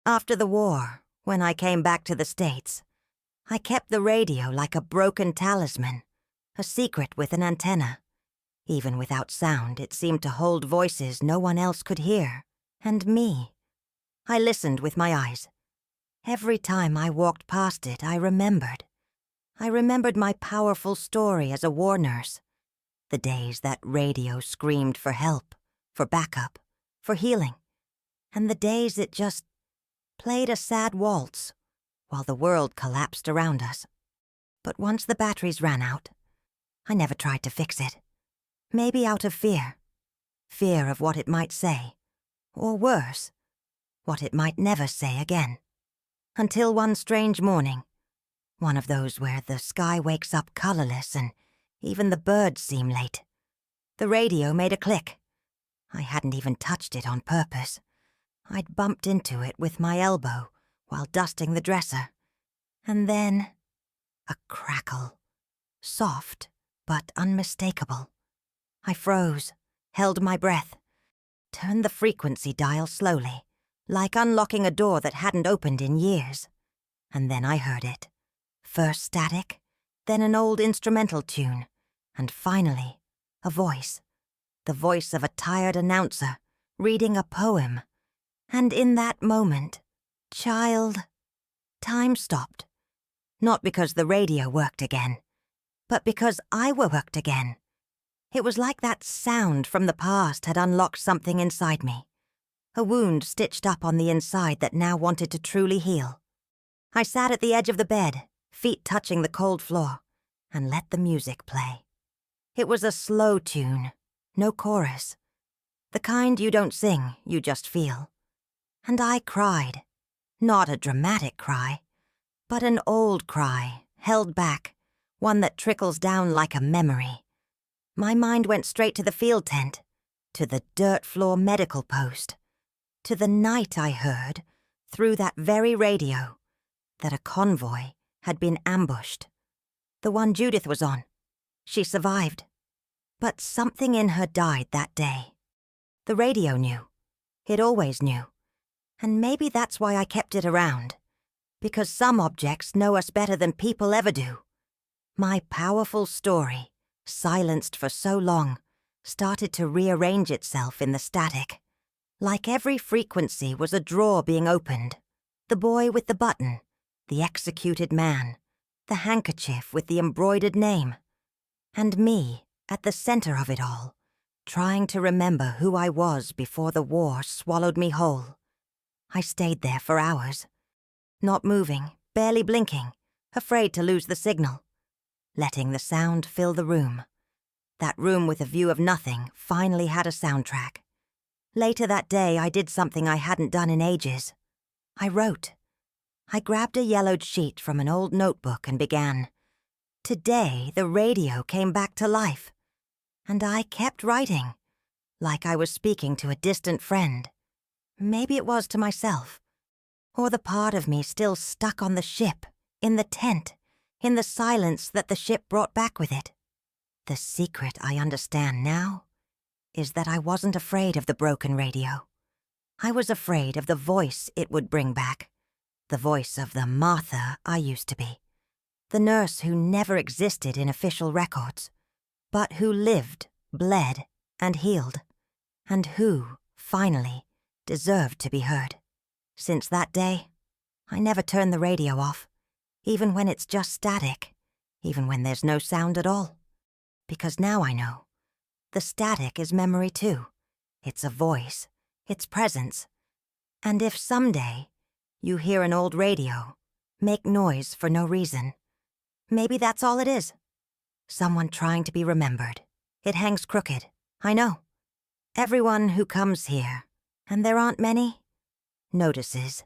After the war, when I came back to the States, I kept the radio like a broken talisman, a secret with an antenna. Even without sound, it seemed to hold voices no one else could hear, and me. I listened with my eyes. Every time I walked past it, I remembered. I remembered my powerful story as a war nurse. The days that radio screamed for help, for backup, for healing. And the days it just played a sad waltz while the world collapsed around us. But once the batteries ran out, I never tried to fix it. Maybe out of fear. Fear of what it might say. Or worse, what it might never say again. Until one strange morning, one of those where the sky wakes up colorless and even the birds seem late, the radio made a click. I hadn't even touched it on purpose. I'd bumped into it with my elbow while dusting the dresser. And then, a crackle. Soft, but unmistakable. I froze, held my breath, turned the frequency dial slowly, like unlocking a door that hadn't opened in years. and then I heard it. First static, then an old instrumental tune, and finally, a voice. The voice of a tired announcer, reading a poem. And in that moment, time stopped. Not because the radio worked again, but because I worked again. It was like that sound from the past had unlocked something inside me. A wound stitched up on the inside that now wanted to truly heal. I sat at the edge of the bed, feet touching the cold floor, and let the music play. It was a slow tune, no chorus. The kind you don't sing, you just feel. And I cried. Not a dramatic cry, but an old cry, held back, one that trickles down like a memory. My mind went straight to the field tent, to the dirt floor medical post, to the night I heard, through that very radio, that a convoy had been ambushed. The one Judith was on. She survived. But something in her died that day. The radio knew. It always knew. And maybe that's why I kept it around. Because some objects know us better than people ever do. My powerful story, silenced for so long, started to rearrange itself in the static. Like every frequency was a drawer being opened. The boy with the button, the executed man, the handkerchief with the embroidered name. And me, at the center of it all, trying to remember who I was before the war swallowed me whole. I stayed there for hours, not moving, barely blinking, afraid to lose the signal, letting the sound fill the room. That room with a view of nothing finally had a soundtrack. Later that day, I did something I hadn't done in ages. I wrote. I grabbed a yellowed sheet from an old notebook and began. Today, the radio came back to life. And I kept writing, like I was speaking to a distant friend. Maybe it was to myself. Or the part of me still stuck on the ship, in the tent, in the silence that the ship brought back with it. The secret I understand now is that I wasn't afraid of the broken radio. I was afraid of the voice it would bring back, the voice of the Martha I used to be, the nurse who never existed in official records, but who lived, bled, and healed, and who, finally, deserved to be heard. Since that day, I never turn the radio off, even when it's just static, even when there's no sound at all. Because now I know. The static is memory too. It's a voice. It's presence. And if someday you hear an old radio make noise for no reason, maybe that's all it is. Someone trying to be remembered. It hangs crooked. I know. Everyone who comes here, and there aren't many, notices.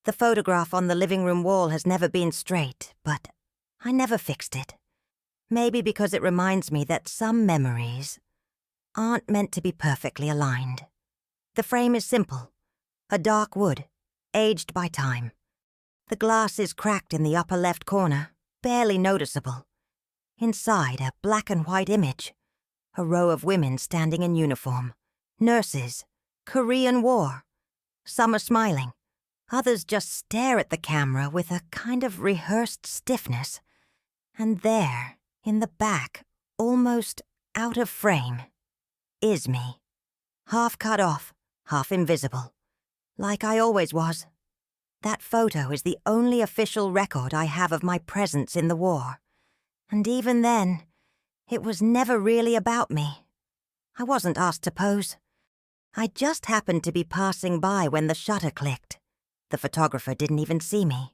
The photograph on the living room wall has never been straight, but I never fixed it. Maybe because it reminds me that some memories aren't meant to be perfectly aligned. The frame is simple. A dark wood, aged by time. The glass is cracked in the upper left corner, barely noticeable. Inside, a black and white image. A row of women standing in uniform. Nurses. Korean War. Some are smiling. Others just stare at the camera with a kind of rehearsed stiffness. And there, in the back, almost out of frame, is me. Half cut off, half invisible. Like I always was. That photo is the only official record I have of my presence in the war. And even then, it was never really about me. I wasn't asked to pose. I just happened to be passing by when the shutter clicked. The photographer didn't even see me.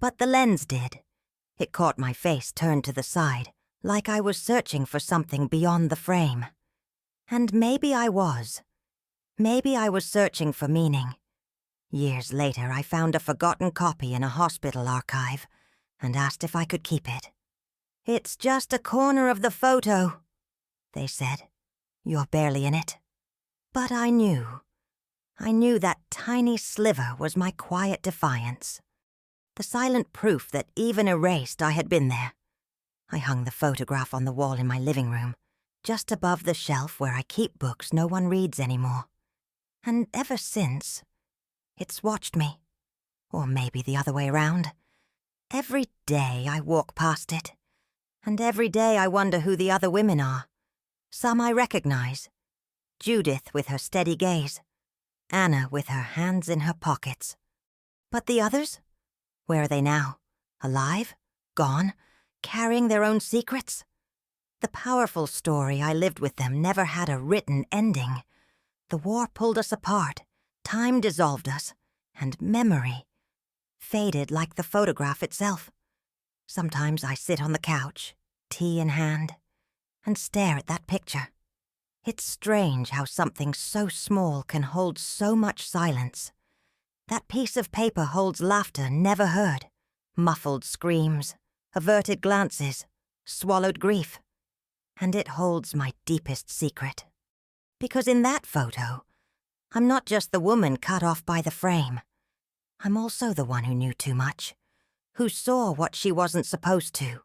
But the lens did. It caught my face turned to the side, like I was searching for something beyond the frame. And maybe I was. Maybe I was searching for meaning. Years later, I found a forgotten copy in a hospital archive and asked if I could keep it. "It's just a corner of the photo," they said. "You're barely in it." But I knew. I knew that tiny sliver was my quiet defiance. The silent proof that even erased I had been there. I hung the photograph on the wall in my living room, just above the shelf where I keep books no one reads anymore. And ever since, it's watched me. Or maybe the other way around. Every day I walk past it, and every day I wonder who the other women are. Some I recognize. Judith with her steady gaze, Anna with her hands in her pockets. But the others? Where are they now? Alive? Gone? Carrying their own secrets? The powerful story I lived with them never had a written ending. The war pulled us apart, time dissolved us, and memory faded like the photograph itself. Sometimes I sit on the couch, tea in hand, and stare at that picture. It's strange how something so small can hold so much silence. That piece of paper holds laughter never heard, muffled screams, averted glances, swallowed grief. And it holds my deepest secret. Because in that photo, I'm not just the woman cut off by the frame. I'm also the one who knew too much, who saw what she wasn't supposed to,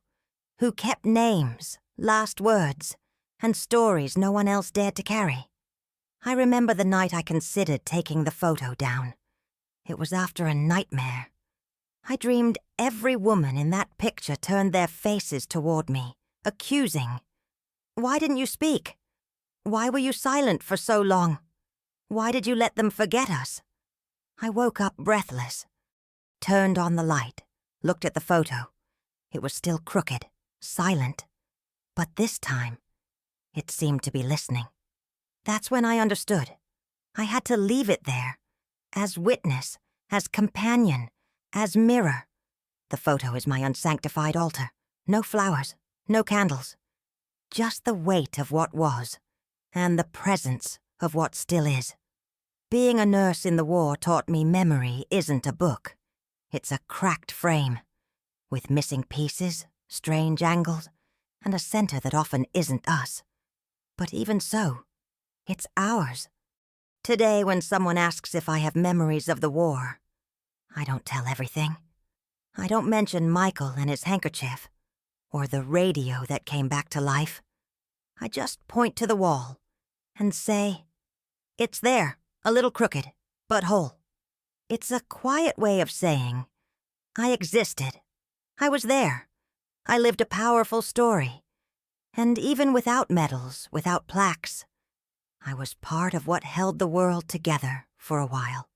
who kept names, last words, and stories no one else dared to carry. I remember the night I considered taking the photo down. It was after a nightmare. I dreamed every woman in that picture turned their faces toward me, accusing. Why didn't you speak? Why were you silent for so long? Why did you let them forget us? I woke up breathless, turned on the light, looked at the photo. It was still crooked, silent. But this time, it seemed to be listening. That's when I understood. I had to leave it there, as witness, as companion, as mirror. The photo is my unsanctified altar. No flowers, no candles. Just the weight of what was, and the presence of what still is. Being a nurse in the war taught me memory isn't a book. It's a cracked frame, with missing pieces, strange angles, and a center that often isn't us. But even so, it's ours. Today, when someone asks if I have memories of the war, I don't tell everything. I don't mention Michael and his handkerchief, or the radio that came back to life. I just point to the wall and say, it's there, a little crooked, but whole. It's a quiet way of saying, I existed. I was there. I lived a powerful story. And even without medals, without plaques, I was part of what held the world together for a while.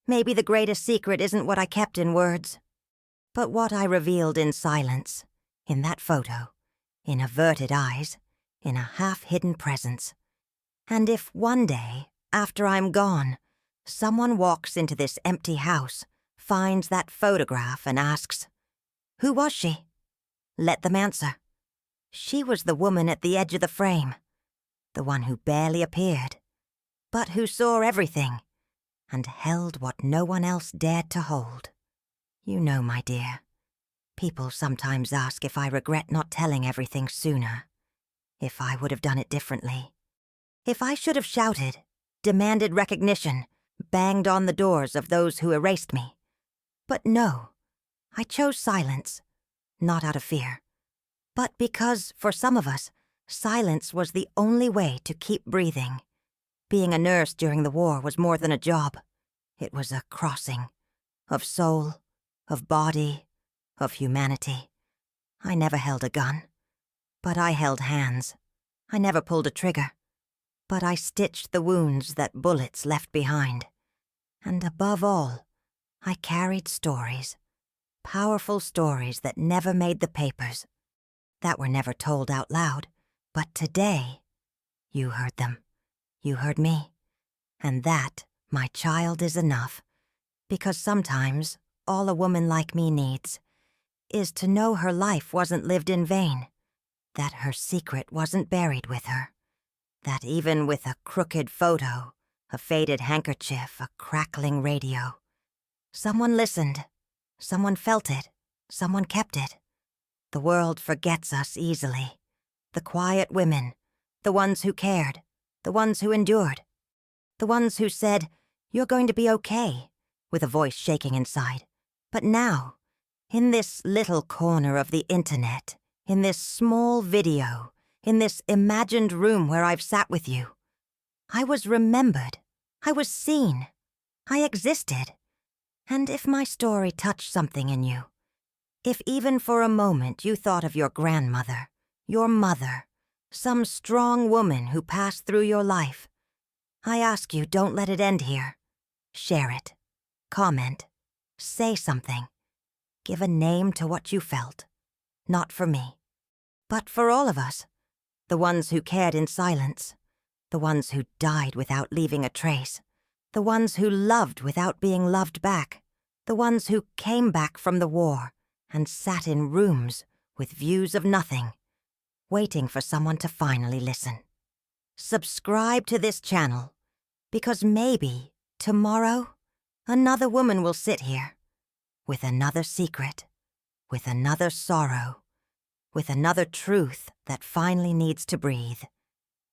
Maybe the greatest secret isn't what I kept in words, but what I revealed in silence, in that photo, in averted eyes, in a half-hidden presence. And if one day, after I'm gone, someone walks into this empty house, finds that photograph and asks, who was she? Let them answer. She was the woman at the edge of the frame, the one who barely appeared, but who saw everything and held what no one else dared to hold. You know, my dear, people sometimes ask if I regret not telling everything sooner, if I would have done it differently, if I should have shouted, demanded recognition, banged on the doors of those who erased me. But no, I chose silence, not out of fear, but because, for some of us, silence was the only way to keep breathing. Being a nurse during the war was more than a job. It was a crossing of soul, of body, of humanity. I never held a gun, but I held hands. I never pulled a trigger, but I stitched the wounds that bullets left behind. And above all, I carried stories, powerful stories that never made the papers, that were never told out loud. But today, you heard them. You heard me. And that, my child, is enough. Because sometimes, all a woman like me needs is to know her life wasn't lived in vain, that her secret wasn't buried with her, that even with a crooked photo, a faded handkerchief, a crackling radio, someone listened, someone felt it, someone kept it. The world forgets us easily. The quiet women, the ones who cared, the ones who endured, the ones who said, you're going to be okay, with a voice shaking inside. But now, in this little corner of the internet, in this small video, in this imagined room where I've sat with you, I was remembered, I was seen, I existed. And if my story touched something in you, If even for a moment you thought of your grandmother, your mother, some strong woman who passed through your life, I ask you, don't let it end here. Share it. Comment. Say something. Give a name to what you felt. Not for me, but for all of us. The ones who cared in silence. The ones who died without leaving a trace. The ones who loved without being loved back. The ones who came back from the war and sat in rooms with views of nothing, waiting for someone to finally listen. Subscribe to this channel, because maybe tomorrow another woman will sit here with another secret, with another sorrow, with another truth that finally needs to breathe.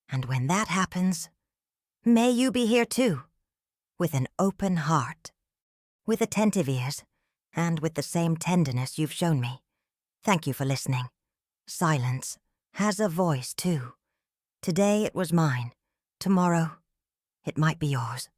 And when that happens, may you be here too, with an open heart, with attentive ears, and with the same tenderness you've shown me. Thank you for listening. Silence has a voice too. Today it was mine. Tomorrow, it might be yours.